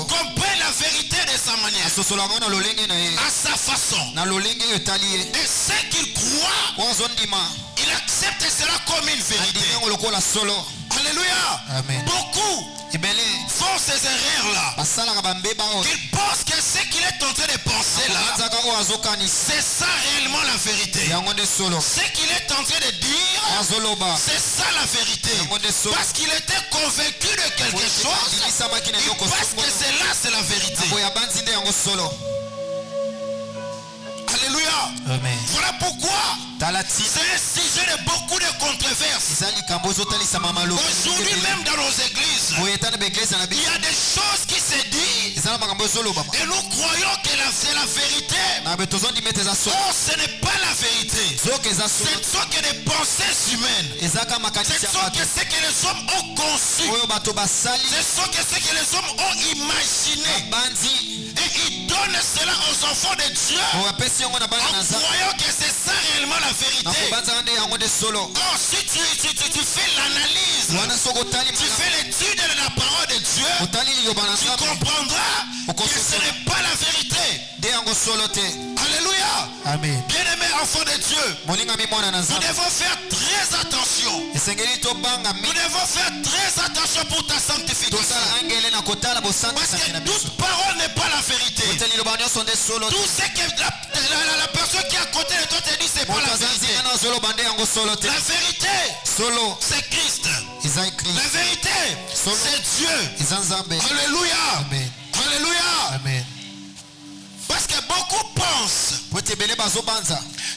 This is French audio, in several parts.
comprenne la vérité de sa manière, à sa façon. Et ce qu'il croit, il accepte cela comme une vérité. Alléluia. Amen. Beaucoup font ces erreurs-là. Ils pensent que ce qu'il est en train de penser là, c'est ça réellement la vérité. Ce qu'il est en train de dire, c'est ça la vérité. Parce qu'il était convaincu de quelque chose, il pense que c'est la vérité. Alléluia. Amen. Voilà pourquoi c'est un sujet de beaucoup de controverses. Aujourd'hui même dans nos églises, il y a des choses qui se disent et nous croyons que c'est la vérité. Or ce n'est pas la vérité. Ce ne sont que des pensées humaines. Ce sont que ce que les hommes ont conçu. Ce sont que ce que les hommes ont imaginé. Et ils donnent cela aux enfants de Dieu en croyant que c'est ça réellement la vérité. Or si tu fais l'analyse, tu fais l'étude de la parole de Dieu, tu comprendras que ce n'est pas la vérité. Alléluia. Amen. Bien-aimés enfants de Dieu, nous devons faire très attention. Nous devons faire très attention pour ta sanctification. Parce que toute parole n'est pas la vérité. Tout ce que la personne qui est à côté de toi te dit, c'est pas la vérité. La vérité, c'est Christ. La vérité, c'est Dieu. Alléluia. Amen. Alléluia. Amen. Parce que beaucoup pensent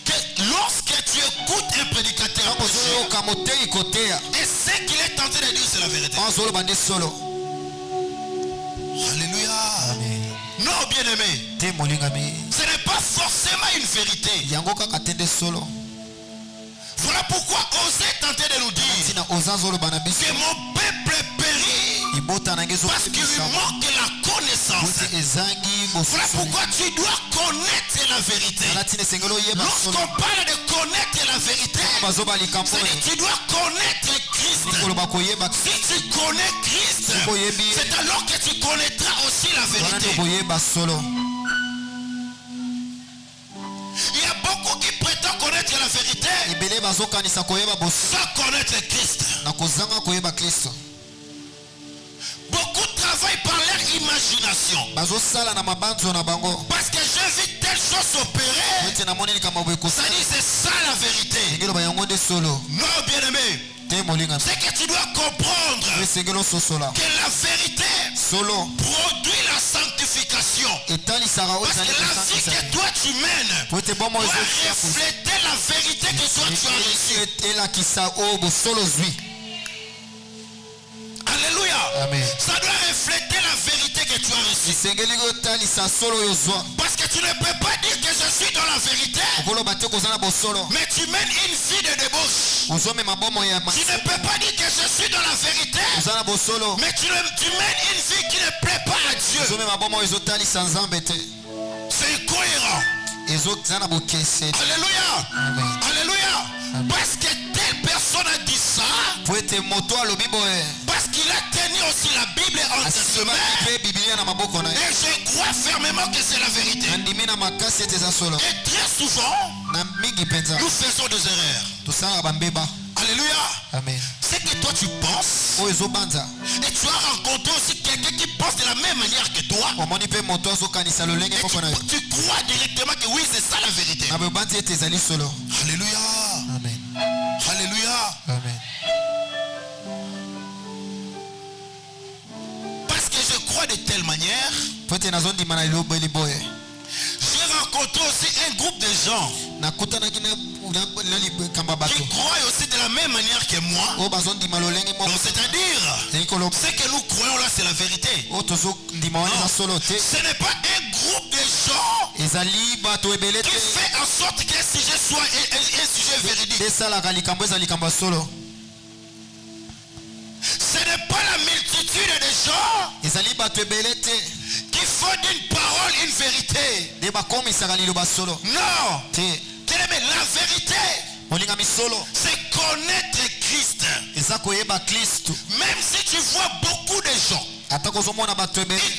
que lorsque tu écoutes un prédicateur et ce qu'il est en train de dire, c'est la vérité. Alléluia. Amen. Non, bien-aimé, ce n'est pas forcément une vérité. Voilà pourquoi Osée est en train de nous dire que mon peuple périt parce qu'il lui manque la connaissance. Voilà pourquoi tu dois connaître la vérité. Lorsqu'on parle de connaître la vérité, c'est-à-dire tu dois connaître Christ. Si tu connais Christ, c'est alors que tu connaîtras aussi la vérité. Il y a beaucoup qui prétendent connaître la vérité sans connaître Christ. Beaucoup travaillent par leur imagination. Parce que j'ai vu telle chose opérer, ça dit c'est ça la vérité. Non, bien-aimé, c'est que tu dois comprendre que la vérité produit la sanctification. Parce que la vie que toi tu mènes doit refléter la vérité que toi tu as reçue. Alléluia. Amen. Ça doit refléter la vérité que tu as reçue. Parce que tu ne peux pas dire que je suis dans la vérité, mais tu mènes une vie de débauche. Tu ne peux pas dire que je suis dans la vérité, mais tu mènes une vie qui ne plaît pas à Dieu. C'est incohérent. Alléluia. Amen. Alléluia. Parce que telle personne a dit ça, parce qu'il a tenu aussi la Bible entre ses mains, et je crois fermement que c'est la vérité. Et très souvent, nous faisons des erreurs. Alléluia. Amen. C'est que toi tu penses, et tu as rencontré aussi quelqu'un qui pense de la même manière que toi, et tu crois directement que oui, c'est ça la vérité. Alléluia. Amen. Alléluia. Amen. Parce que je crois de telle manière, j'ai rencontré aussi un groupe de gens qui croient aussi de la même manière que moi. Donc c'est-à-dire, ce que nous croyons là, c'est la vérité. Non, ce n'est pas un groupe de gens qui fait en sorte qu'un sujet soit un sujet véridique. Ce n'est pas la multitude de gens qui font d'une parole une vérité. Non. La vérité, c'est connaître Christ. Même si tu vois beaucoup de gens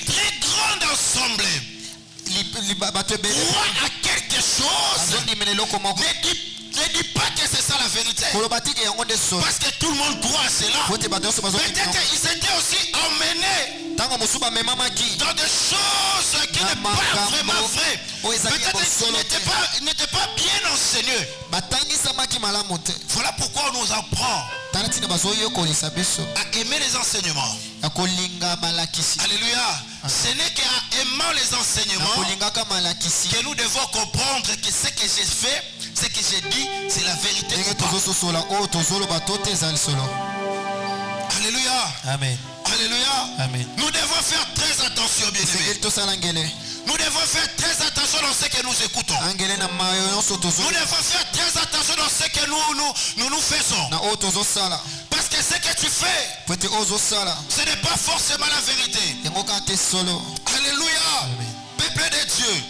très grande assemblée croit à quelque chose, ne dis pas que c'est ça la vérité. Parce que tout le monde croit à cela. Peut-être ils étaient aussi emmenés dans des choses qui n'est pas vraiment vraies. Peut-être ils n'étaient pas bien enseignés. Voilà pourquoi on nous apprend à aimer les enseignements. Alléluia. Ce n'est qu'en aimant les enseignements que nous devons comprendre que ce que j'ai fait, ce que j'ai dit, c'est la vérité. Alléluia. Amen. Alléluia. Amen. Nous devons faire très attention, bien-aimés. Nous devons faire très attention dans ce que nous écoutons. Nous devons faire très attention dans ce que nous faisons. Parce que ce que tu fais, ce n'est pas forcément la vérité. Alléluia. Peuple de Dieu.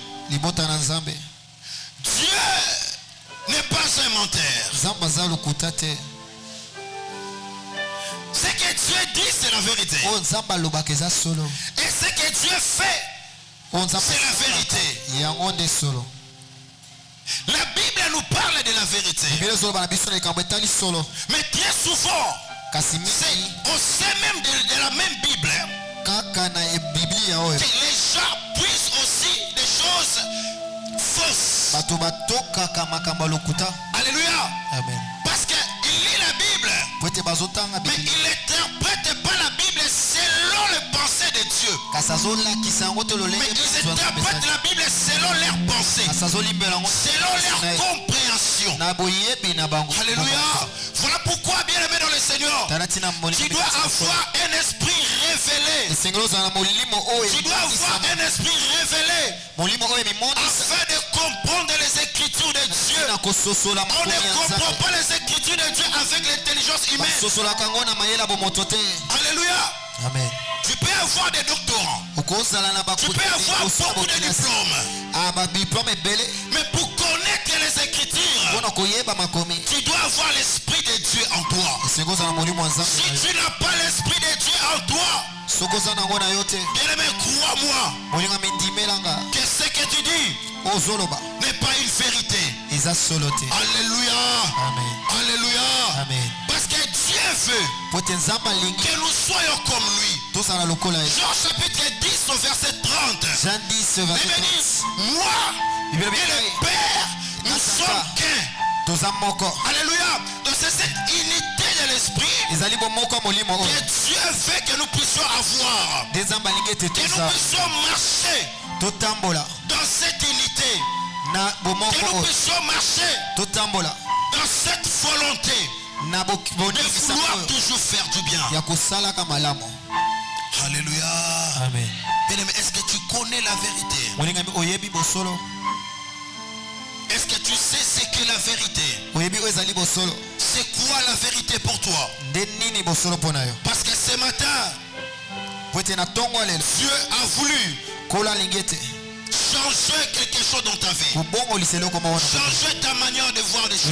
Dieu n'est pas un menteur. Ce que Dieu dit, c'est la vérité. Et ce que Dieu fait, c'est la vérité. La Bible nous parle de la vérité. Mais très souvent, c'est au sein même de la même Bible que les gens puissent aussi des choses fausses. Alléluia. Amen. Parce qu'il lit la Bible, mais il n'interprète pas la Bible selon les pensées de Dieu. Mais ils interprètent la Bible selon leurs pensées, selon leur compréhension. Alléluia. Voilà pourquoi, bien aimé dans le Seigneur, tu dois avoir un esprit révélé. Tu dois avoir un esprit révélé afin de comprendre les Écritures de Dieu. On ne comprend pas les Écritures de Dieu avec l'intelligence humaine. Alléluia. Amen. Tu peux avoir des doctorants. Tu peux avoir beaucoup de diplômes. Mais pour connaître les Écritures, tu dois avoir l'Esprit de Dieu en toi. Si tu n'as pas l'Esprit de Dieu en toi, bien-aimé, crois-moi que ce que tu dis n'est pas une vérité. Alléluia. Amen. Alléluia. Amen. Parce que Dieu veut que nous soyons comme lui. Jean chapitre 10 au verset 30. Il me dit, moi et le Père, nous sommes qu'un. Alléluia. Donc c'est cette unité de l'esprit que Dieu veut que nous puissions avoir. Que nous puissions marcher dans cette unité. Que nous puissions marcher dans cette volonté de vouloir toujours faire du bien. Alléluia. Amen. Bien-aimé, est-ce que tu connais la vérité? Est-ce que tu sais ce qu'est la vérité? C'est quoi la vérité pour toi? Parce que ce matin, Dieu a voulu changer quelque chose dans ta vie. Changer ta manière de voir des choses.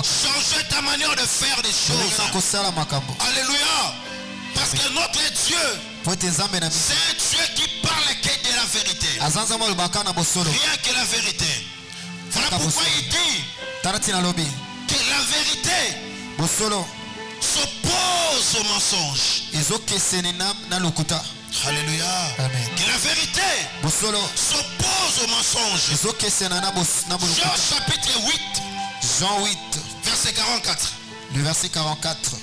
Changer ta manière de faire des choses. Alléluia. Parce que notre Dieu, c'est un Dieu qui parle que de la vérité. Rien que la vérité. Voilà pourquoi il dit que la vérité s'oppose au mensonge. Alléluia. Amen. Que la vérité s'oppose au mensonge. Jean chapitre 8. Jean 8. Verset 44. Le verset 44.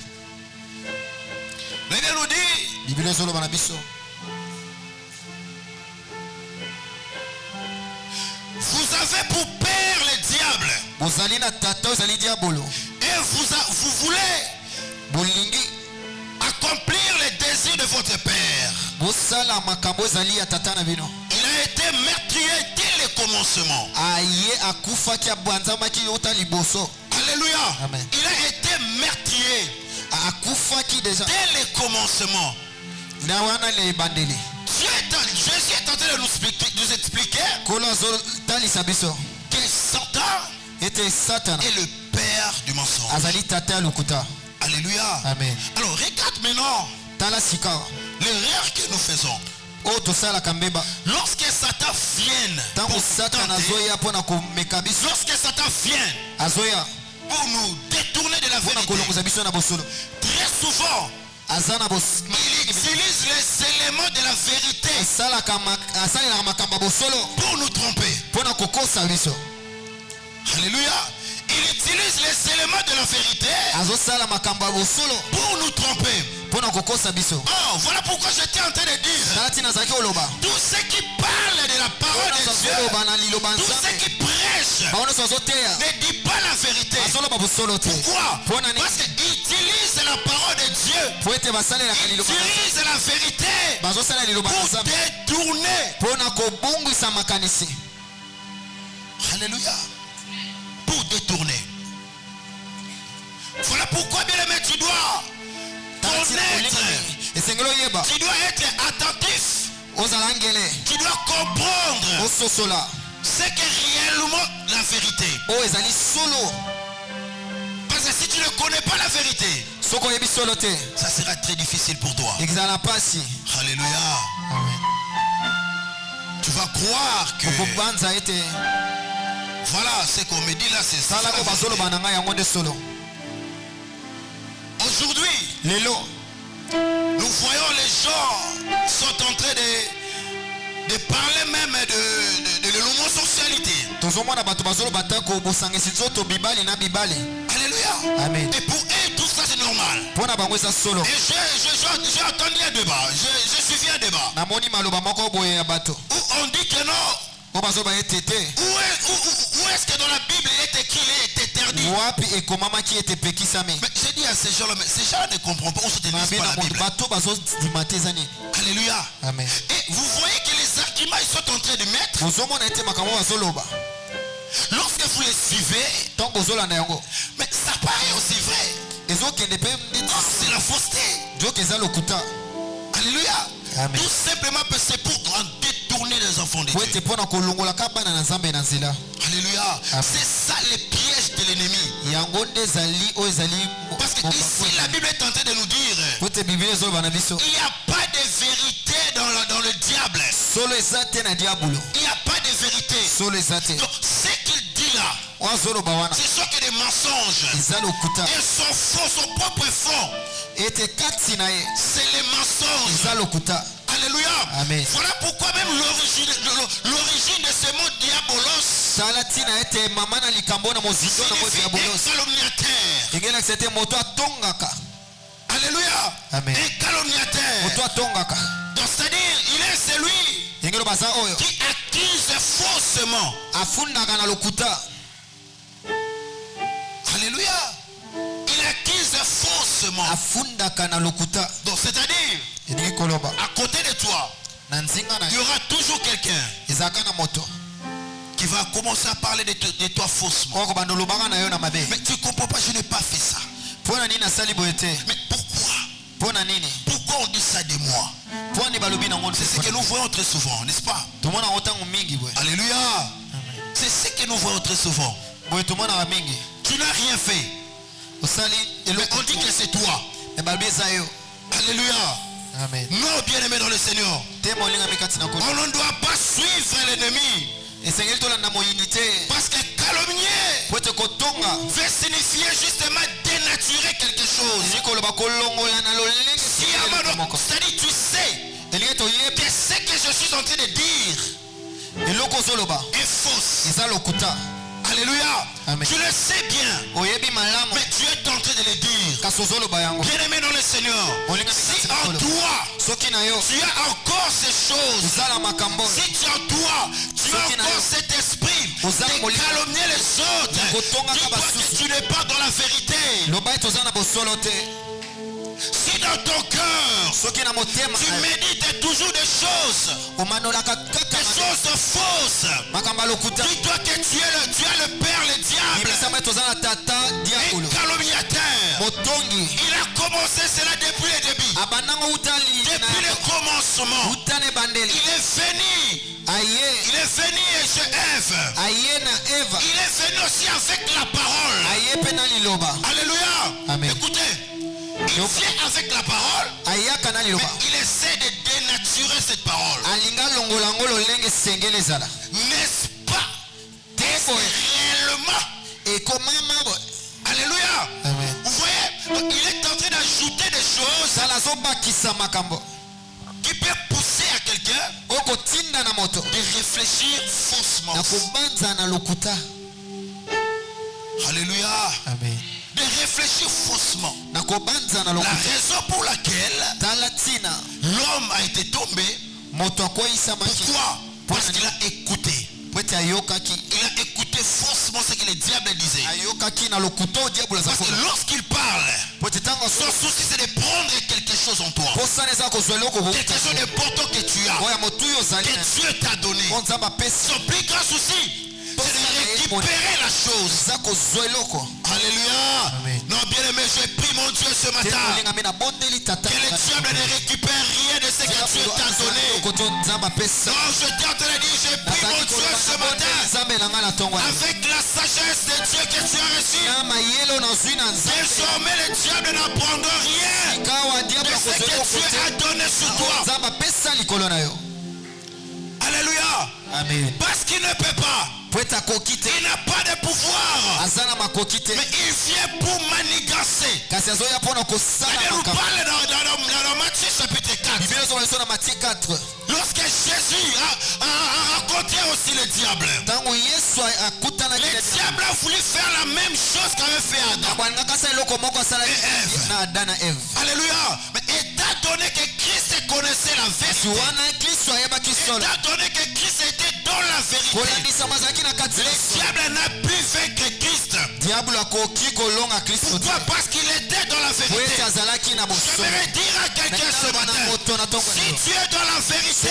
La Bible nous dit, vous avez pour père le diable. Et vous voulez accomplir les désirs de votre père. Il a été meurtrier dès le commencement. Alléluia. Amen. Il a été meurtrier dès le commencement. Jésus est en train de nous expliquer que Satan est le père du mensonge. Alléluia. Amen. Alors regarde maintenant l'erreur que faisons. Lorsque Satan vient pour nous détourner de la vérité, très souvent il utilise les éléments de la vérité pour nous tromper. Alléluia. Il utilise les éléments de la vérité pour nous tromper. Oh, voilà pourquoi j'étais en train de dire, tous ceux qui parlent de la parole de Dieu, tous ceux qui prêchent, ne disent pas la vérité. Pourquoi? Parce qu'ils utilisent la parole de Dieu, ils utilisent la vérité pour détourner. Alléluia. Pour détourner. Voilà pourquoi, bien aimé, tu dois connaître, tu dois être attentif, tu dois comprendre ce qu'est réellement la vérité. Parce que si tu ne connais pas la vérité, ça sera très difficile pour toi. Alléluia. Tu vas croire que voilà ce qu'on me dit là, c'est ça. Aujourd'hui, nous voyons les gens sont en train de parler même de l'homosexualité. Alléluia. Amen. Et pour eux, tout ça c'est normal. Et j'ai entendu un débat, j'ai suivi un débat où on dit que non. Où est-ce que dans la Bible il est écrit, il est interdit? Mais j'ai dit à ces gens-là, mais ces gens ne comprennent pas où se tenir pas la Bible. Alléluia. Amen. Et vous voyez que les arguments ils sont en train de mettre, lorsque vous les suivez, mais ça paraît aussi vrai. Oh, c'est la fausseté. Alléluia. Amen. Tout simplement parce que c'est pour détourner les enfants de Dieu. Alléluia. C'est ça le piège de l'ennemi. Parce que ici la Bible est en train de nous dire, il n'y a pas de vérité dans le diable. Il n'y a pas de vérité. Donc ce qu'il dit là, ce sont que des mensonges. Ils sont faux, son propre fond. C'est les mensonges. Alléluia. Amen. Voilà pourquoi même l'origine de ce mot diabolos signifie calomniateur. Alléluia. Amen. Un calomniateur. Donc c'est-à-dire il est celui qui accuse faussement. Alléluia. Il accuse faussement. Donc c'est-à-dire à côté de toi, il y aura toujours quelqu'un qui va commencer à parler de toi faussement. Mais tu ne comprends pas, je n'ai pas fait ça. Mais pourquoi? Pourquoi on dit ça de moi? C'est ce que nous voyons très souvent, n'est-ce pas? Alléluia. C'est ce que nous voyons très souvent. Tu n'as rien fait. Mais on dit que c'est toi. Alléluia. Amen. Non, bien-aimé dans le Seigneur, on ne doit pas suivre l'ennemi. Parce que calomnier veut signifier justement dénaturer quelque chose. C'est-à-dire tu sais que ce que je suis en train de dire est fausse. Alléluia. Amen. Tu le sais bien, mais tu es en train de le dire. Bien-aimé dans le Seigneur, si en toi tu as encore ces choses, si tu en toi tu as encore cet esprit de calomnier les autres, dis-toi que tu n'es pas dans la vérité. Si dans ton cœur tu médites toujours des choses fausses, dis-toi que tu as le père, le diable, un calomniateur. Il a commencé cela depuis le début, depuis le commencement. Il est venu chez Ève. Il est venu aussi avec la parole. Alléluia. Amen. Écoutez, il vient avec la parole, mais il essaie de dénaturer N'est-ce pas? Réellement. Alléluia. Amen. Vous voyez, il est en train d'ajouter des choses qui peuvent pousser à quelqu'un de réfléchir faussement. Alléluia. Amen. De réfléchir faussement. La raison pour laquelle l'homme a été tombé, pourquoi? Parce qu'il a écouté. Il a écouté faussement ce que le diable disait. Parce que lorsqu'il parle, son souci c'est de prendre quelque chose en toi. Quelque chose d'important que tu as, que Dieu t'a donné. Son plus grand souci, c'est de récupérer la chose. Alléluia. Amen. Non, bien aimé, je prie mon Dieu ce matin que le diable ne récupère rien de ce que Dieu t'a donné. Non, je t'ai en train de dire, je prie mon Dieu ce matin avec la sagesse de Dieu que tu as reçue. Désormais, le diable n'apprendra rien de ce que Dieu a donné sur toi. Alléluia. Amen. Parce qu'il ne peut pas. Il n'a pas de pouvoir. Mais il vient pour manigancer. C'est-à-dire, nous parle dans Matthieu chapitre 4. Lorsque Jésus a rencontré aussi le diable. Le diable a voulu faire la même chose qu'avait fait Adam et Ève. Alléluia. Mais étant donné que Christ connaissait la vérité, étant donné que Christ était dans la vérité, le diable n'a pu vaincre Christ. Pourquoi? Parce qu'il était dans la vérité. J'aimerais dire à quelqu'un ce matin, si tu es dans la vérité,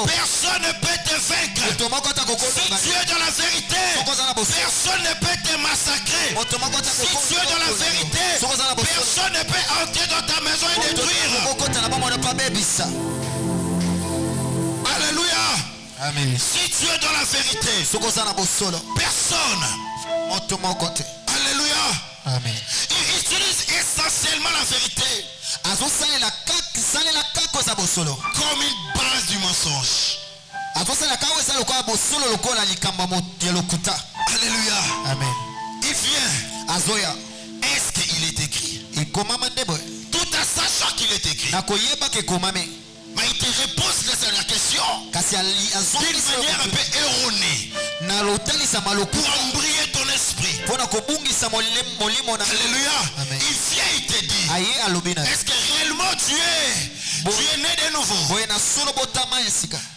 personne ne peut te vaincre. Si tu es dans la vérité, personne ne peut te massacrer. Si tu es dans la vérité, personne ne peut entrer dans ta maison et détruire. Alléluia. Amen. Si tu es dans la vérité, personne. Alléluia. Amen. Il utilise essentiellement la vérité comme une base du mensonge. Alléluia. Amen. Il vient. Est-ce qu'il est écrit? Tout en sachant qu'il est écrit. Mais il te repose la question d'une manière un peu erronée pour embrayer ton esprit. Alléluia. Amen. Il vient, il te dit, est-ce que réellement tu es né de nouveau?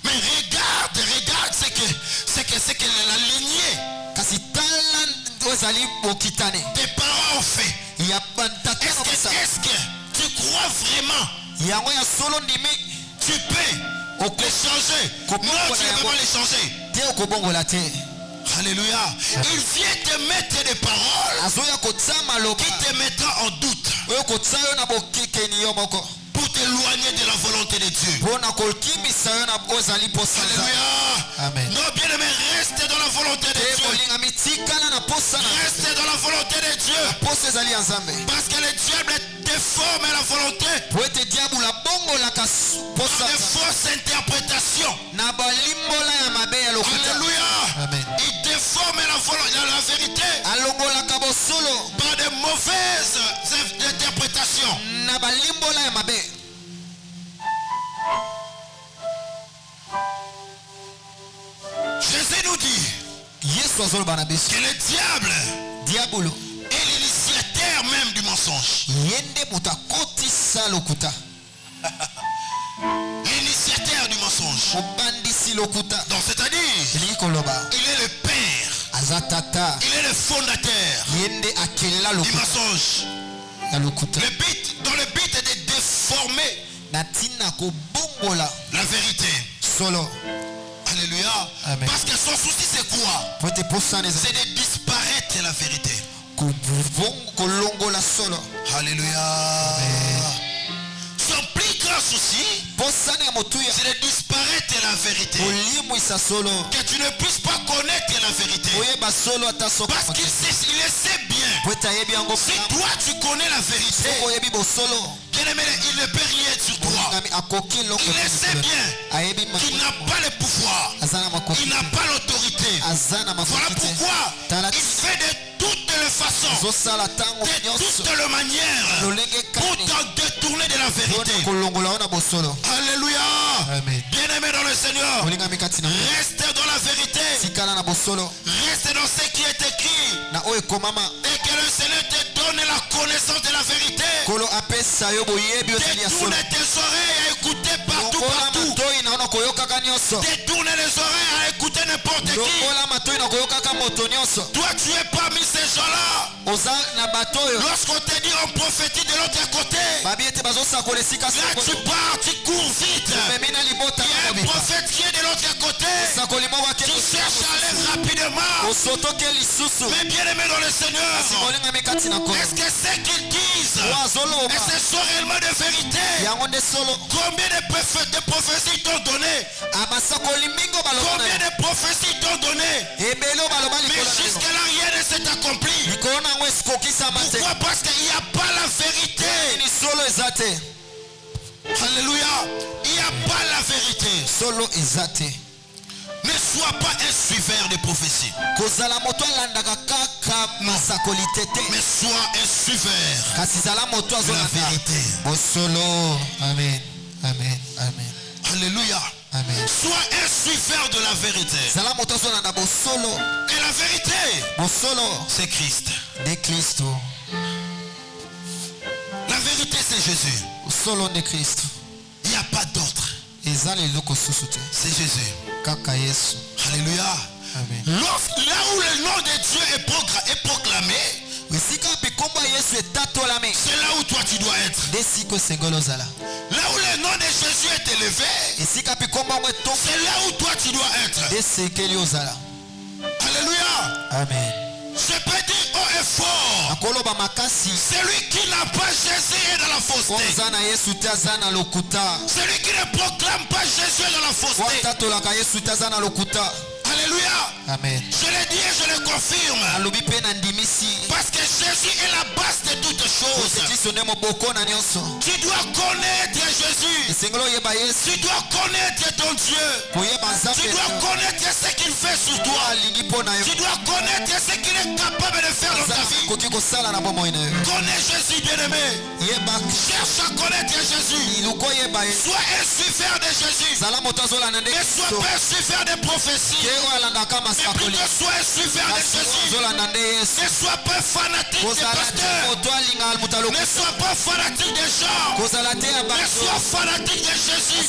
Mais regarde ce que la lignée tes parents ont fait. Est-ce que tu crois vraiment tu peux les changer? Non, tu ne peux pas les changer. Alléluia. Il vient te mettre des paroles qui te mettra en doute pour t'éloigner de la volonté de Dieu. Alléluia. Amen. Non, bien aimé, reste dans la volonté de Dieu. Reste dans la volonté de Dieu. Parce que le diable déforme la volonté par de fausses interprétations. Alléluia. Amen. Il déforme la vérité par de mauvaises interprétations. Jésus nous dit que le diable est l'initiateur même du mensonge. L'initiateur du mensonge. Donc c'est-à-dire, il est le père. Il est le fondateur du mensonge. Dans le but de déformer la vérité. Alléluia. Amen. Parce que son souci c'est quoi? C'est de disparaître la vérité. Alléluia. Son plus grand souci c'est de disparaître la vérité. Que tu ne puisses pas connaître la vérité. Parce qu'il sait, il le sait bien. Si toi tu connais la vérité, que Bien-aimé, il ne peut rien sur toi. Il le sait bien qu'il n'a pas le pouvoir. Il n'a pas l'autorité. Voilà pourquoi il fait de toutes les façons, de toutes les manières pour t'en détourner de la vérité. Alléluia. Bien-aimé dans le Seigneur, reste dans la vérité. Reste dans ce qui est écrit. Et que le Seigneur te donne la connaissance de la vérité. Détourne tes oreilles à écouter partout. Détourne les oreilles à écouter n'importe qui. Toi, tu es parmi ces gens-là. Lorsqu'on te dit on prophétise de l'autre côté, là tu pars, tu cours vite. Il y a un prophète qui est de l'autre côté. Tu cherches à aller rapidement. Mais bien aimé dans le Seigneur, est-ce que ce qu'ils disent, est-ce que ce sont réellement de vérité? Combien de prophéties t'ont donné? Combien de prophéties t'ont donné? Mais jusque-là rien ne s'est accompli. Pourquoi? Parce qu'il n'y a pas la vérité. Alléluia. Il n'y a pas la vérité. Ne sois pas un suiveur de prophétie. Mais sois un suiveur de la vérité. Amen. Amen. Amen. Alléluia. Amen. Sois un suiveur de la vérité. Et la vérité, c'est Christ. La vérité, c'est Jésus. Il n'y a pas d'autre. C'est Jésus. Alléluia. Amen. Là où le nom de Dieu est proclamé, c'est là où toi tu dois être. Là où le nom de Jésus est élevé, c'est là où toi tu dois être. Alléluia. Amen. Je peux dire haut et fort, celui qui n'a pas Jésus est dans la fausseté. Celui qui ne proclame pas Jésus est dans la fausseté. Alléluia. Amen. Je le dis et je le confirme. Parce que Jésus est la base de toutes choses. Tu dois connaître Jésus. Tu dois connaître ton Dieu. Tu dois connaître ce qu'il fait sur toi. Tu dois connaître ce qu'il est capable de faire dans ta vie. Connais Jésus, bien-aimé. Cherche à connaître Jésus. Sois un suiveur de Jésus. Ne sois pas un suiveur de prophétie. Mais plutôt sois un suiveur de Jésus. Ne sois pas fanatique des pasteurs. Ne sois pas fanatique des gens. Mais sois fanatique de Jésus.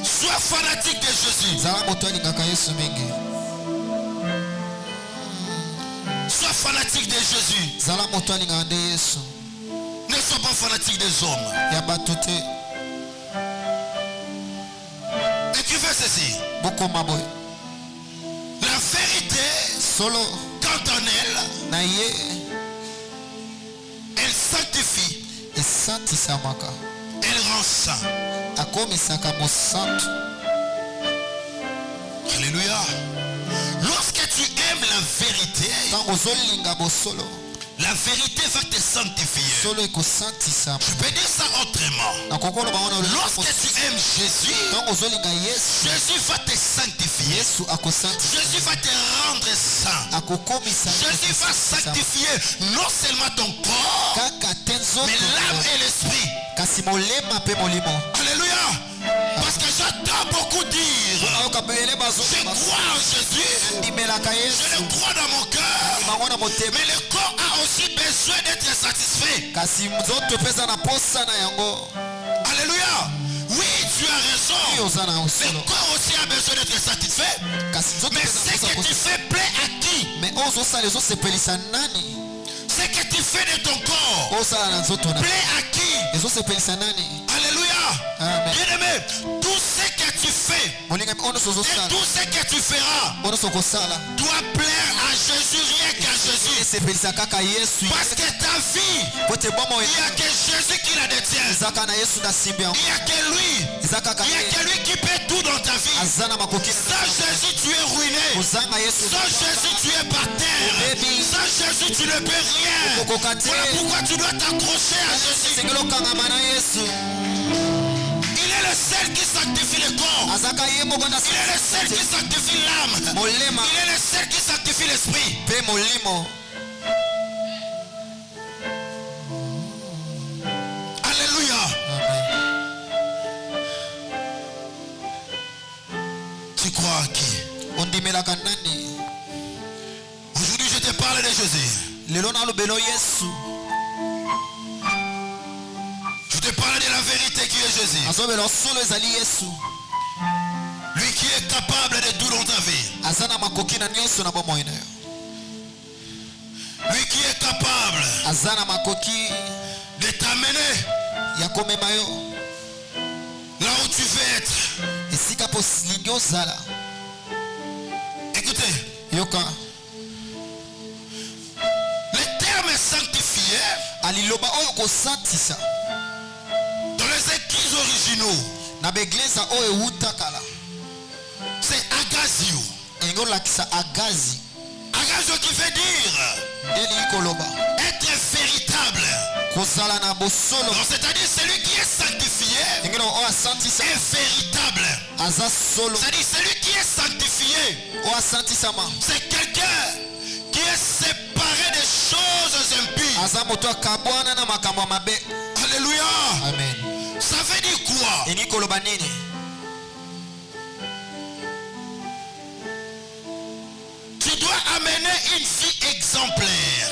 Sois fanatique de Jésus. Sois fanatique de Jésus. Ne sois pas fanatique des hommes. Écrivez ceci. La vérité, quand en elle, elle sanctifie. Elle rend saint. Alléluia. Lorsque tu aimes la vérité, la vérité va te sanctifier. Je peux dire ça autrement. Lorsque tu aimes Jésus, Jésus va te sanctifier. Jésus va te rendre saint. Jésus va sanctifier non seulement ton corps, mais l'âme et l'esprit. Alléluia. Parce que j'entends beaucoup dire, je crois en Jésus, je le crois dans mon cœur, mais le corps a aussi besoin d'être satisfait. Alléluia. Oui, tu as raison. Le corps aussi a besoin d'être satisfait. Mais ce que tu fais plaît à qui? Ce que tu fais de ton corps plaît à qui? Alléluia. Bien-aimé, tout ce que tu fais et tout ce que tu feras doit plaire à Jésus, rien qu'à Jésus. Parce que ta vie, il n'y a que Jésus qui la détient. n'y a que lui. Il n'y a que lui qui peut tout dans ta vie. Sans Jésus, tu es ruiné. Sans Jésus, tu es par terre. Sans Jésus, tu ne peux rien. Voilà pourquoi tu dois t'accrocher à Jésus. Il est le seul qui sanctifie le corps. Il est le seul qui sanctifie l'âme. Il est le seul qui sanctifie l'esprit. Alléluia. Tu crois à qui? Aujourd'hui, je te parle de Jésus. Je te parle de la vérité qui est Jésus. Lui qui est capable de tout dans ta vie. Lui qui est capable de t'amener là où tu veux être. Écoutez, le terme sanctifié dans les écrits originaux, c'est agazio. Agazio qui veut dire être véritable. C'est-à-dire celui qui est sanctifié est véritable. C'est-à-dire celui qui est sanctifié, c'est quelqu'un qui est séparé des choses impies. Alléluia. Amen. Ça veut dire quoi? Tu dois amener une vie exemplaire.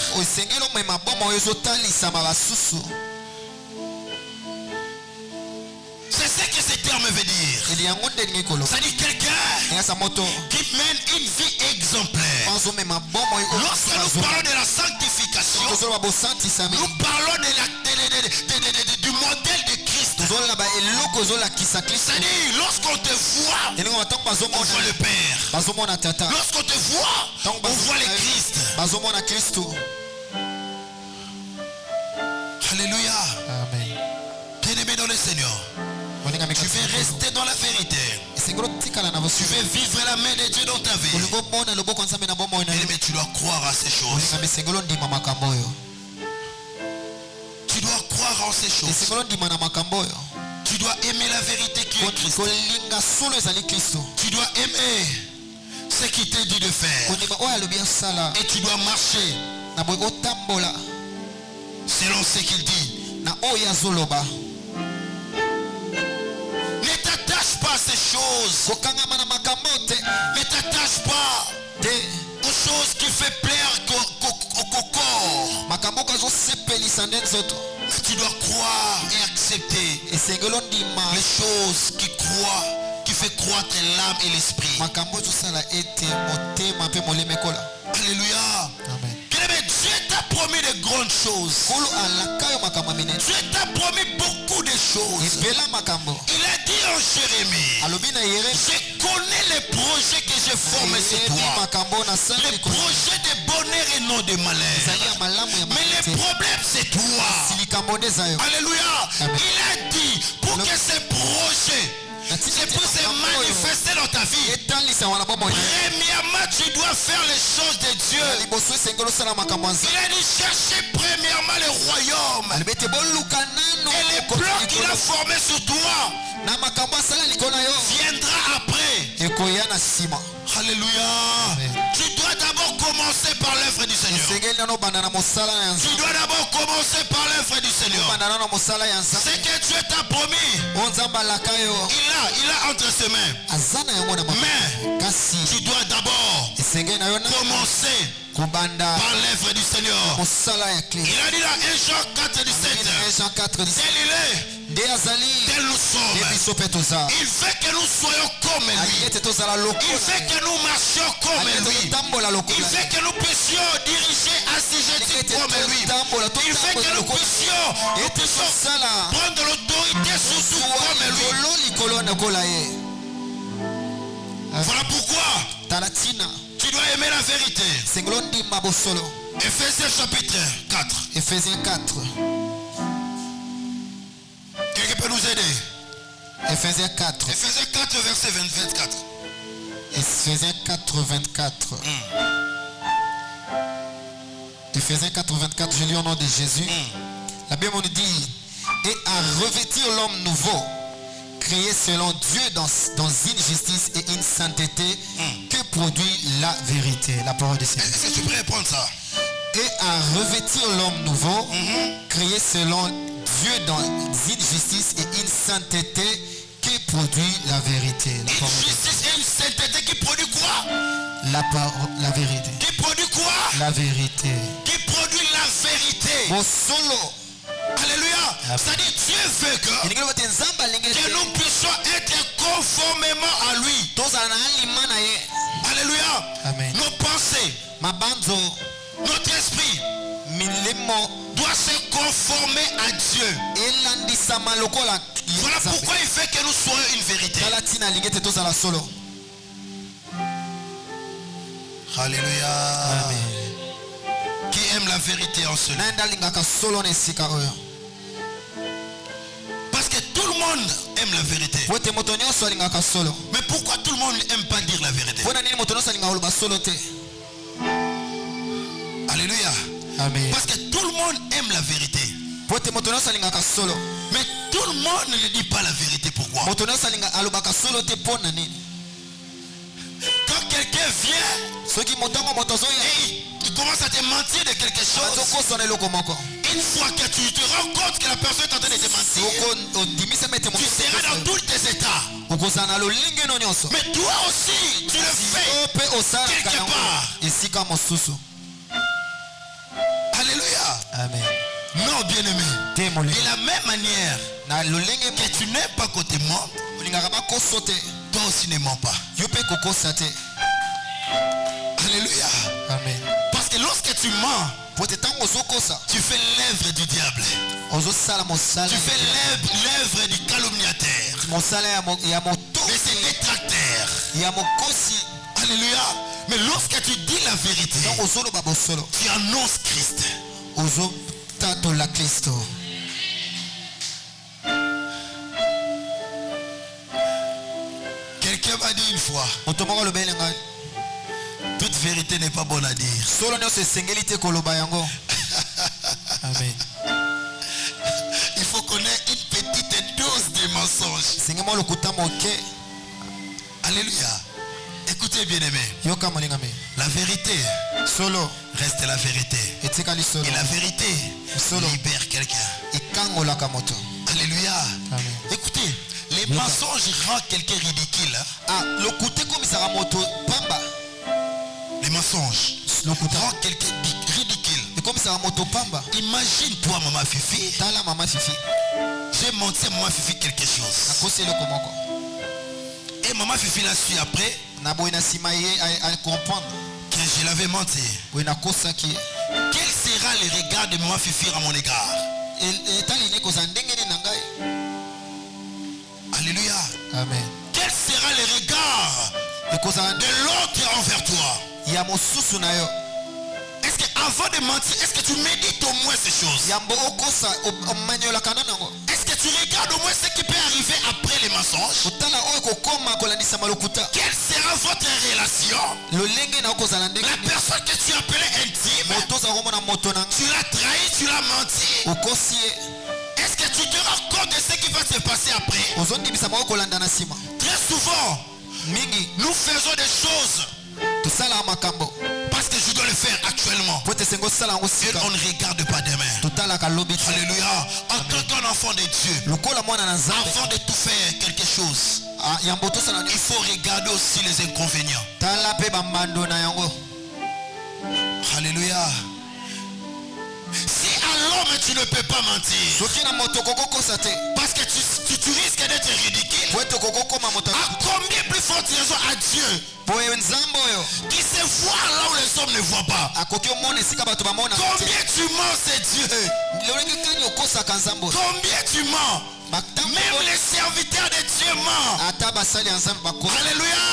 C'est ce que ce terme veut dire. Ça dit quelqu'un qui mène une vie exemplaire. Lorsque nous parlons de la sanctification, nous parlons du modèle de Christ. C'est-à-dire, lorsqu'on te voit, on voit le Père. Lorsqu'on te voit, on voit le Christ. Alléluia. Amen. Bien-aimé dans le Seigneur, tu veux rester dans la vérité. Tu veux vivre la main de Dieu dans ta vie. Bien-aimé, tu dois croire à ces choses. Tu dois croire en ces choses. Tu dois aimer la vérité qui est Christ. Tu dois aimer ce qu'il t'a dit de faire. Et tu dois marcher selon ce qu'il dit. Ne t'attache pas à ces choses. Ne t'attache pas aux choses qui font plaire au corps. Mais tu dois croire et accepter les choses qui croient, qui fait croître l'âme et l'esprit. Alléluia. Amen. Dieu t'a promis de grandes choses. Dieu t'a promis beaucoup de choses. Il a dit en Jérémie, je connais les projets que j'ai formés sur toi. Les projets de bonheur et non de malheur. Mais le problème c'est toi. Alléluia. Il a dit pour que ces projets puissent se manifester dans ta vie. Premièrement, tu dois faire les choses de Dieu. Il a dit chercher premièrement le royaume et les plans qu'il a formés sur toi viendra après. Alléluia. Tu dois d'abord commencer par l'œuvre du Seigneur. Tu dois d'abord commencer par l'œuvre du Seigneur. Ce que Dieu t'a promis, il a entre ses mains. Mais tu dois d'abord commencer par l'œuvre du Seigneur. Il a dit dans 1 Jean 4, 17, tel il est, tel nous sommes. Il veut que nous soyons comme lui. Il veut que nous marchions comme lui. Il veut que nous puissions diriger assujettis comme lui. Il veut que nous puissions prendre l'autorité sur tout comme lui. Voilà pourquoi tu dois aimer la vérité. Ephésiens chapitre 4. Ephésiens 4. Ephésiens 4, verset 24. Ephésiens 4, 24. Ephésiens 4, 24, je lis au nom de Jésus. La Bible nous dit, et à revêtir l'homme nouveau, créé selon Dieu dans une justice et une sainteté que produit la vérité. La parole de Seigneur. Est-ce que tu peux répondre ça? Et à revêtir l'homme nouveau, créé selon Dieu dans une justice et une sainteté qui produit la vérité. La Une parole de justice et une sainteté qui produit quoi? la vérité. Qui produit quoi? La vérité. Qui produit la vérité. Mon solo. Alléluia. C'est-à-dire Dieu veut que nous puissions être conformément à lui. Alléluia. Amen. Nos pensées, Mabanzo. notre esprit Milemo. doit se conformer à Dieu. Voilà pourquoi il fait que nous soyons une vérité. Alléluia. Amen. Qui aime la vérité en ce lieu? Parce que tout le monde aime la vérité. Mais pourquoi tout le monde n'aime pas dire la vérité? Alléluia. Amen. Parce que tout le monde aime la vérité. Mais tout le monde ne dit pas la vérité. Pourquoi? Quand quelqu'un vient et il commence à te mentir de quelque chose, une fois que tu te rends compte que la personne est en train de te mentir, tu seras dans tous tes états. Mais toi aussi, tu le fais quelque part. Alléluia. Amen. Non, bien-aimé. De la même manière que tu n'aimes pas qu'on te mente, toi aussi ne mens pas. Alléluia. Amen. Parce que lorsque tu mens, tu fais l'œuvre du diable. Tu fais l'œuvre du calomniateur, de ses détracteurs. Alléluia. Mais lorsque tu dis la vérité, tu annonces Christ. Quelqu'un m'a dit une fois, toute vérité n'est pas bonne à dire. Amen. Il faut qu'on ait une petite dose de mensonges. Alléluia. Écoutez, bien-aimé, la vérité reste la vérité. Et la vérité libère quelqu'un. Alléluia. Amen. Écoutez, les mensonges rendent quelqu'un ridicule. Les mensonges rendent quelqu'un ridicule. Imagine-toi, maman Fifi. J'ai menti à maman Fifi quelque chose. Et maman Fifi l'a su après que je l'avais menti. Quel sera le regard de maman Fifi à mon égard? Alléluia. Amen. Quel sera le regard de l'autre envers toi? Est-ce qu'avant de mentir, est-ce que tu médites au moins ces choses? Est-ce que tu regardes au moins ce qui peut arriver après les mensonges? Quelle sera votre relation? La personne que tu appelais intime, tu l'as trahi, tu l'as menti. Est-ce que tu te rends compte de ce qui va se passer après? Très souvent, nous faisons des choses parce que je dois le faire actuellement. Et on ne regarde pas demain. Alléluia. En tant qu'enfant de Dieu, avant de tout faire quelque chose, il faut regarder aussi les inconvénients. Alléluia. Si à l'homme tu ne peux pas mentir, parce que tu risques d'être ridicule, à combien plus forte raison à Dieu qui se voit là où les hommes ne voient pas? Combien tu mens, c'est Dieu. Combien tu mens? Même les serviteurs de Dieu mentent. Alléluia.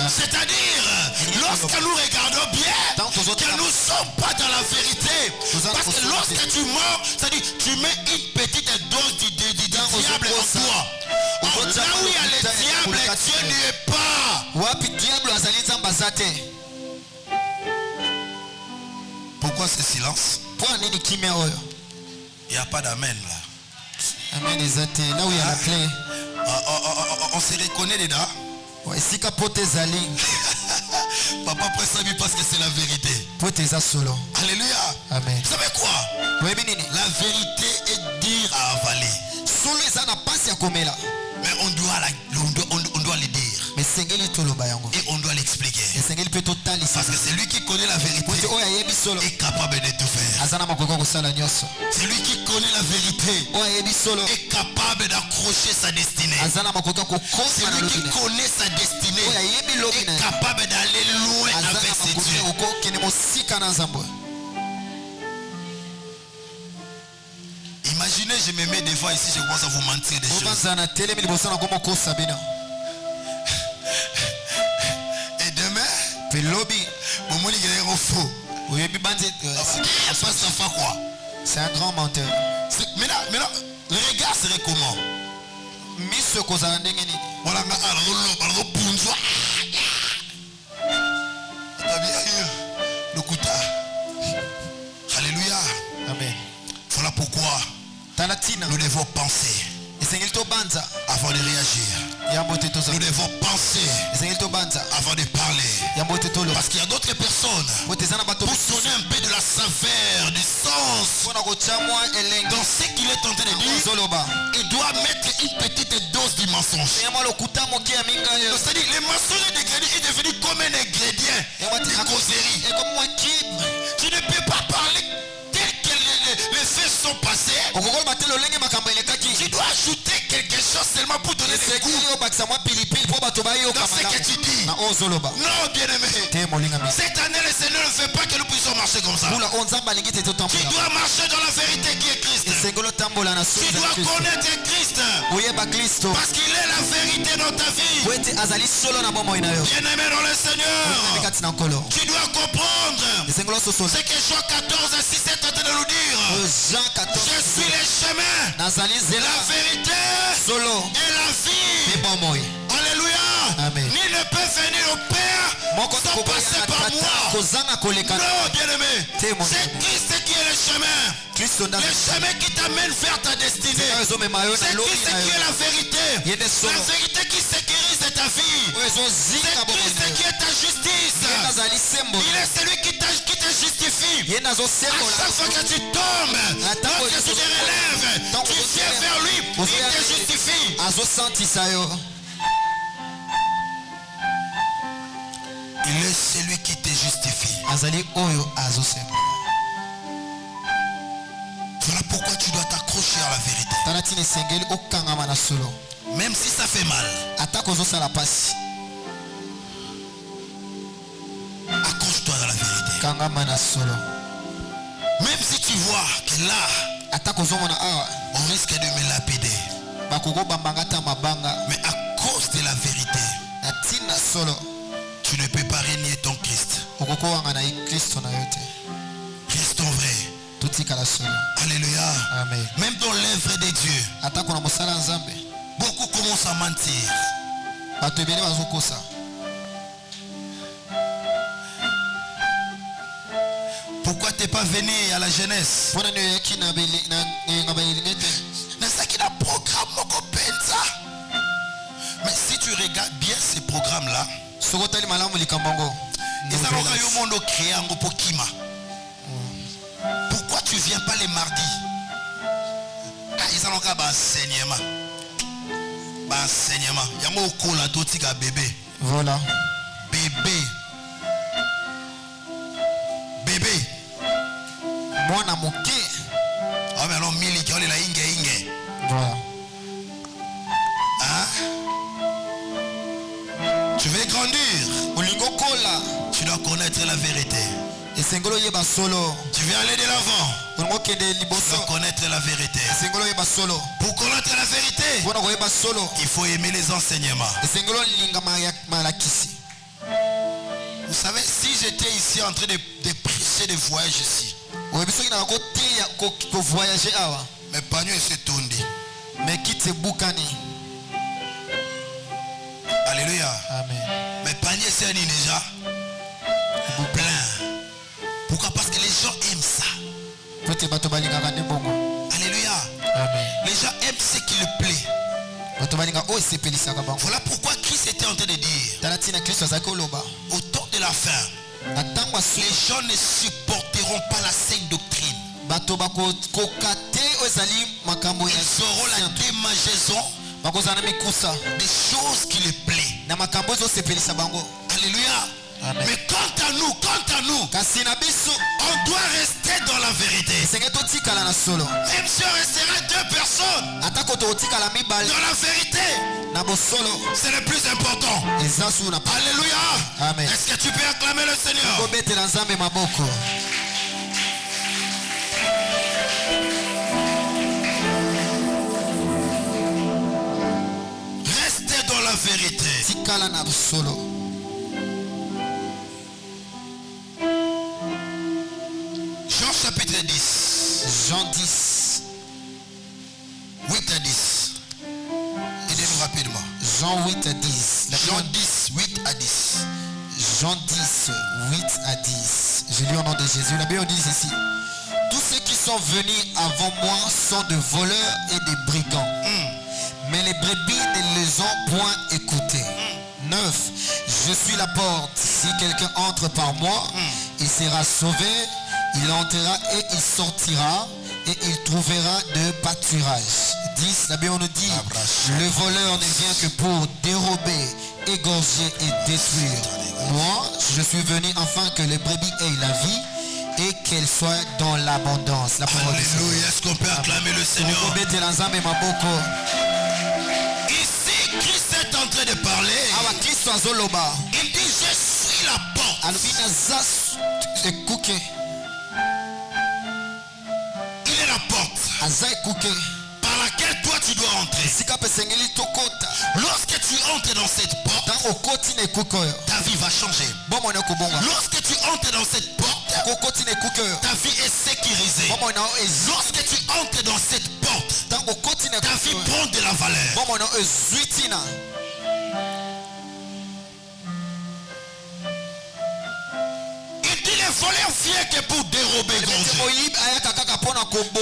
C'est-à-dire, lorsque nous regardons bien, que nous ne sommes pas dans la vérité. Parce que lorsque tu mens, c'est-à-dire tu mets une petite dose du diable en toi. Or, là où il y Pourquoi ce silence? Il n'y a pas d'amen là. Amen ezate là où il y a la clé. On se reconnaît dedans. Ouais, si capote zali. Papa presse lui parce que c'est la vérité. Pote za solo. Alléluia. Amen. Vous savez quoi? Ouais binini. La vérité est dure à avaler. Solo eza na pasi ya komela. Mais on doit le dire. Mais sengeli toloba yango. Et on doit l'expliquer. Et sengeli peut totali Parce que c'est lui qui connaît la vérité. Pote oya yebi solo. Est capable de tout faire. Azana makoko kosala nyoso. C'est lui qui connaît la vérité. Oya yebi solo. Est capable d'accrocher sa destinée. Azana makoko kokosa C'est na lui qui lobina. connaît sa destinée. Oya yebi Est lobina. capable d'aller loin avec ses dieux. Azana makoko kene mosika na nzambo. Imaginez, je me mets devant ici, je commence à vous mentir des choses. Et demain, c'est un grand menteur. Maintenant, le regard serait comment? Alléluia. Amen. Voilà pourquoi nous devons penser avant de réagir. Nous devons penser avant de parler. Parce qu'il y a d'autres personnes pour donner un peu de la saveur, du sens dans ce qu'il est en train de dire. Il doit mettre une petite dose du mensonge. C'est-à-dire le mensonge est devenu comme un ingrédient de causerie. Tu ne peux pas parler tel que les faits sont passés. Tu dois ajouter quelque chose seulement pour donner des goûts dans ce que tu dis. Non, bien-aimé. Cette année, le Seigneur ne veut pas que nous puissions marcher comme ça. Tu dois marcher dans la vérité qui est Christ. Tu dois connaître Christ. Parce qu'il est la vérité dans ta vie. Bien-aimé dans le Seigneur. Tu dois comprendre ce que Jean 14 et 6 est en train de nous dire. Je suis le chemin, la vérité et la vie. Alléluia. Amen. Nul ne peut venir au Père sans passer par moi. Non, bien-aimé. C'est Christ qui est le chemin. Le chemin qui t'amène vers ta destinée. C'est Christ qui est la vérité. La vérité qui sécurise ta vie. C'est Christ qui est ta justice. Il est celui qui te justifie. À chaque fois que tu tombes, lorsque tu te relèves, tu viens vers lui, il te justifie. Il est celui qui te justifie. Voilà pourquoi tu dois t'accrocher à la vérité. Même si ça fait mal. Accroche-toi dans la vérité. Même si tu vois que là, on risque de me lapider. Mais à cause de la vérité, tu ne peux pas régner ton Christ. Restons vrais. Alléluia. Amen. Même dans l'œuvre de Dieu, beaucoup commencent à mentir. Pourquoi tu n'es pas venu à la jeunesse? Mais si tu regardes bien ces programmes-là, pourquoi tu ne viens pas les mardis? Ils ont un enseignement. Bébé. Voilà. Bébé. Mwana moke. Ah mais alors miliki on est là inge. Voilà. Hein? Tu veux grandir? Tu dois connaître la vérité. Tu veux aller de l'avant? Tu dois connaître la vérité. Pour connaître la vérité, il faut aimer les enseignements. Vous savez, si j'étais ici en train de prêcher des voyages ici, mais pagnon s'est tourné. Alléluia. Amen. Mais panier c'est déjà. Alléluia. Amen. Les gens aiment ce qui leur plaît. Voilà pourquoi Christ était en train de dire, au temps de la fin, les gens ne supporteront pas la saine doctrine. Ils auront la démangeaison des choses qui les plaisent. Alléluia. Amen. Mais quant à nous, on doit rester dans la vérité. Même si on restera 2 personnes dans la vérité, c'est le plus important. Alléluia. Amen. Est-ce que tu peux acclamer le Seigneur? Restez dans la vérité. Jean chapitre 10. Jean 10. 8 à 10. Aidez-nous rapidement. Jean 8 à 10. Jean 10, 8 à 10. Jean 10, 8 à 10. Je lis au nom de Jésus. La Bible dit ceci. Tous ceux qui sont venus avant moi sont de voleurs et de brigands. Mais les brebis ne les ont point écoutés. 9. Je suis la porte. Si quelqu'un entre par moi, il sera sauvé. Il entrera et il sortira et il trouvera de pâturage. 10. La Bible nous dit, le voleur ne vient que pour dérober, égorger et détruire. Moi, je suis venu afin que les brebis aient la vie et qu'elles soient dans l'abondance. La parole du Seigneur. Alléluia. Est-ce qu'on peut acclamer le Seigneur? Ici, Christ est en train de parler. Il dit, je suis la porte. Il est la porte par laquelle toi tu dois entrer. Lorsque tu entres dans cette porte, ta vie va changer. Lorsque tu entres dans cette porte, ta vie est sécurisée. Lorsque tu entres dans cette porte, ta vie prend de la valeur. Il dit les voleurs viennent que pour dérober, égorger.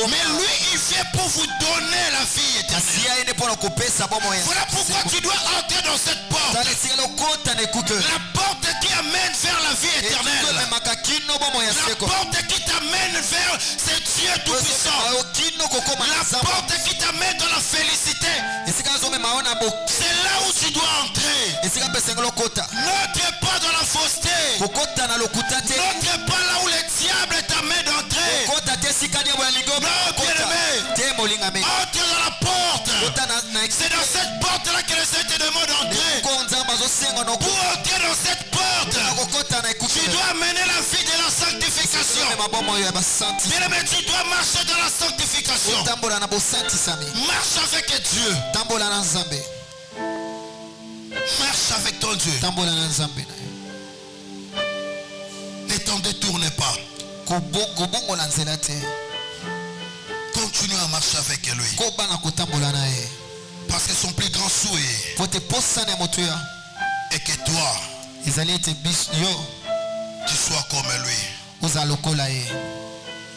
Mais lui, il vient pour vous donner la vie éternelle. Voilà pourquoi tu dois entrer dans cette porte. La porte qui amène vers la vie éternelle. La porte qui t'amène vers ce Dieu tout-puissant. La porte qui t'amène dans la félicité. C'est là où tu dois entrer. N'entre pas dans la fausseté. N'entre pas là où le diable t'amène d'entrer. Non, bien-aimé. Entre dans la porte. C'est dans cette porte-là que le Seigneur te demande d'entrer. Pour entrer dans cette porte, tu dois mener la vie de la sanctification. Bien-aimé, tu dois marcher dans la sanctification. Marche avec Dieu. Marche avec ton Dieu. Ne t'en détourne pas. Continue à marcher avec lui. Parce que son plus grand souhait est que toi, tu sois comme lui.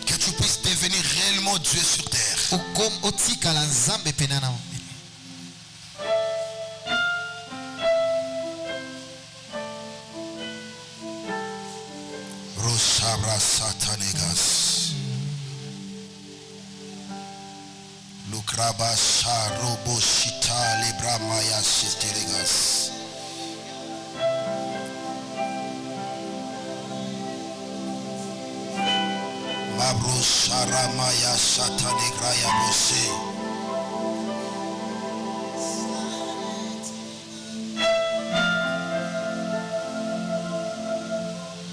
Que tu puisses devenir réellement Dieu sur terre. Roshabra Satanegas. Lukraba Sharobo Shita Libra Maya Shiteregas. Mabro Sharamaya Shatanegra Yabose.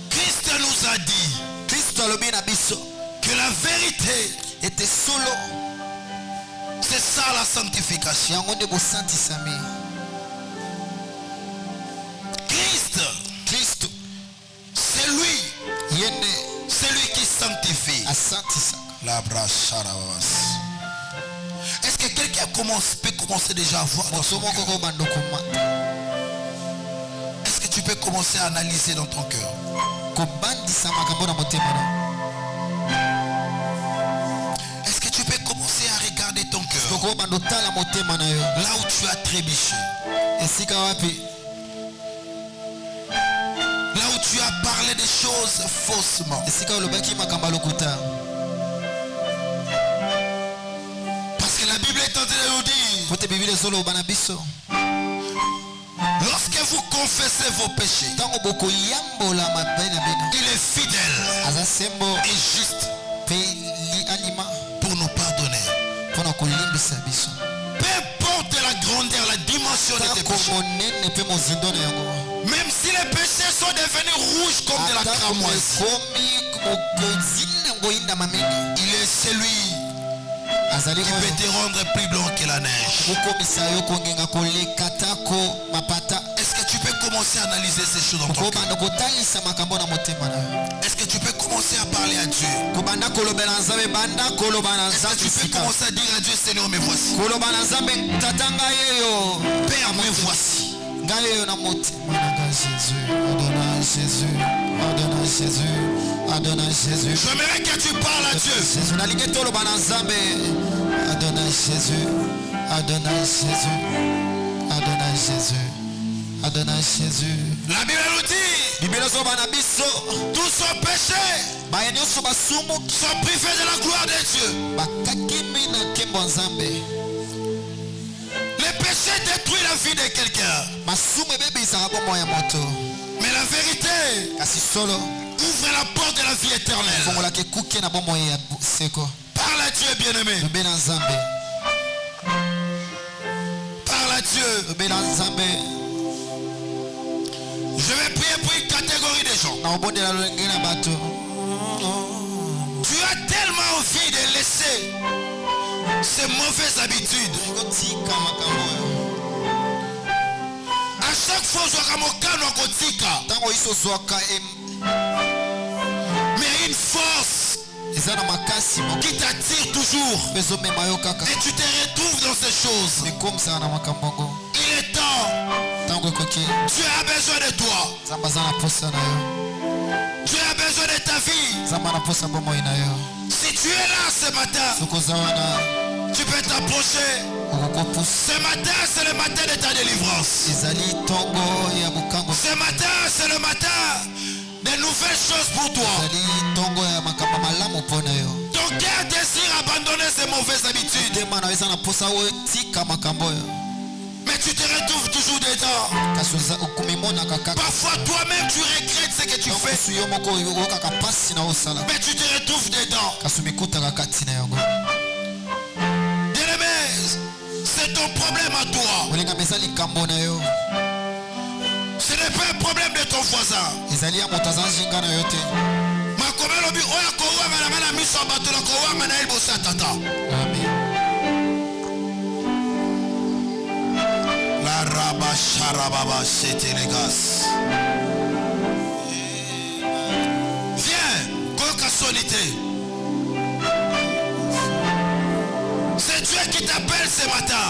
Christ nous a dit que la vérité était solo. C'est ça la sanctification. Christ, c'est lui qui sanctifie. Est-ce que quelqu'un peut commencer déjà à voir dans son cœur? Est-ce que tu peux commencer à analyser dans ton cœur? Là où tu as trébuché. Là où tu as parlé des choses faussement. Parce que la Bible est en train de nous dire, lorsque vous confessez vos péchés, il est fidèle et juste pour nous pardonner. Peu importe la grandeur, la dimension de tes péchés. Même si les péchés sont devenus rouges comme de la cramoisi, il est celui qui peut te rendre plus blanc que la neige. Est-ce que tu peux commencer à analyser ces choses dans ton cœur? Est-ce que tu peux commencer à parler à Dieu? Est-ce que tu peux commencer à dire à Dieu, Seigneur, me voici. Père, me voici. J'aimerais que tu parles à Dieu. Adonai Jésus, Adonai Jésus, Adonai Jésus, Adonai Jésus. La Bible nous dit, tous sont péchés, sont privés de la gloire de Dieu. Les péchés détruisent la vie de quelqu'un. Mais la vérité ouvre la porte de la vie éternelle. Parle à Dieu, bien-aimé. Parle à Dieu. Je vais prier pour une catégorie de gens. Tu as tellement envie de laisser ces mauvaises habitudes. À chaque fois, mais une force qui t'attire toujours. Et tu te retrouves dans ces choses. Il est temps. Dieu a besoin de toi. Dieu a besoin de ta vie. Si tu es là ce matin, tu peux t'approcher. Ce matin, c'est le matin de ta délivrance. Ce matin, c'est le matin de nouvelles choses pour toi. Ton cœur désire abandonner ces mauvaises habitudes. Mais tu te retrouves toujours dedans. Parfois toi-même tu regrettes ce que tu fais. Mais tu te retrouves dedans. Bien-aimé, c'est ton problème à toi. Ce n'est pas un problème de ton voisin. La raba charababa c'était les gars. Viens, Koka Solité. C'est Dieu qui t'appelle ce matin.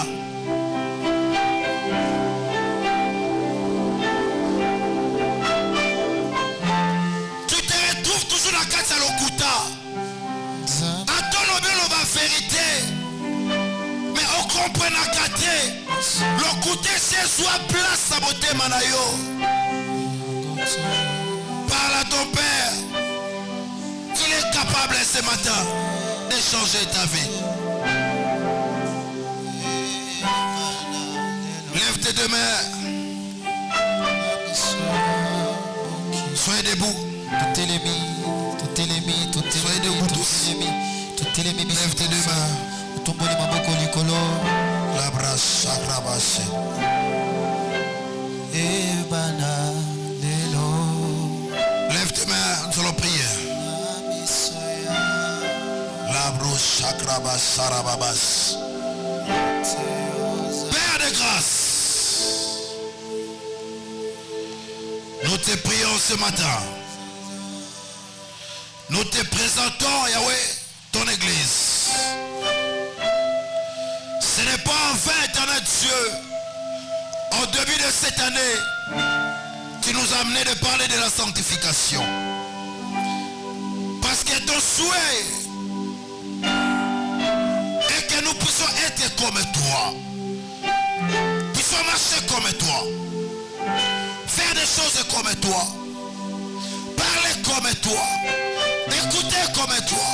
Tu te retrouves toujours la carte à l'Okuta. Attends la vérité. Mais on comprend la carte. L'Okuta c'est soit place à beauté manayo. Parle à ton père. Il est capable ce matin de changer ta vie. Lève tes deux mains. Soyez debout. Soyez debout tous. Lève tes deux mains. La brasse rabassée. Lève tes mains, nous allons prier. La brosse chakrabas sarababas. Père de grâce, nous te prions ce matin. Nous te présentons, Yahweh, ton église. Ce n'est pas en vain, éternel Dieu, au début de cette année, tu nous as amené de parler de la sanctification. Parce que ton souhait est que nous puissions être comme toi. Puissons marcher comme toi. Faire des choses comme toi. Parler comme toi. Écouter comme toi.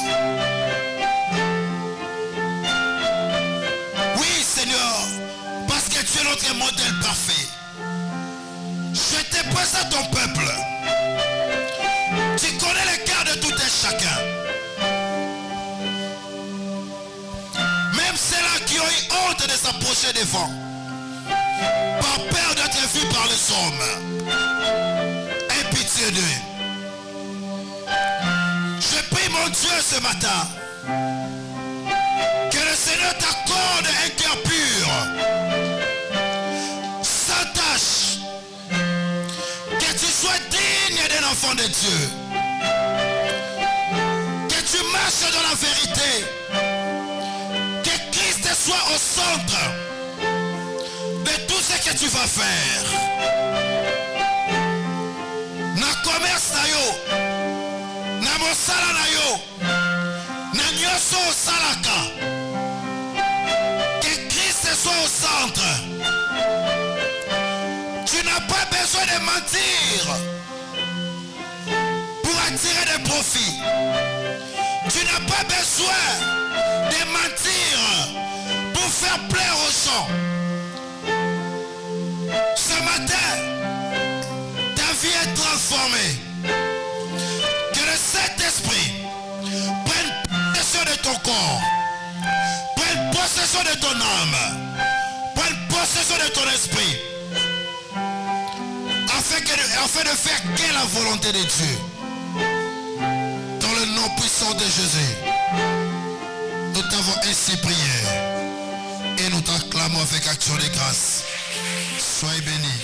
Oui, Seigneur, parce que tu es notre modèle parfait. Je te présente ton peuple. Tu connais le cœur de tout un chacun. Même ceux-là qui ont eu honte de s'approcher devant, par peur d'être vus par les hommes. Aie pitié d'eux. Je prie mon Dieu ce matin que le Seigneur t'accorde un cœur pur, sans tache, que tu sois digne d'un enfant de Dieu, que tu marches dans la vérité, que Christ soit au centre de tout ce que tu vas faire. Na commerce na yo, na mosala na yo, na nyoso salaka, que Christ soit au centre. Tu n'as pas besoin de mentir pour attirer des profits. Tu n'as pas besoin de mentir pour faire plaire aux gens. Ce matin, ta vie est transformée. Que le Saint-Esprit prenne possession de ton corps, prenne possession de ton âme, prenne possession de ton esprit, afin de faire qu'est la volonté de Dieu. Dans le nom puissant de Jésus, nous t'avons ainsi prié et nous t'acclamons avec action de grâce. Soyez bénis.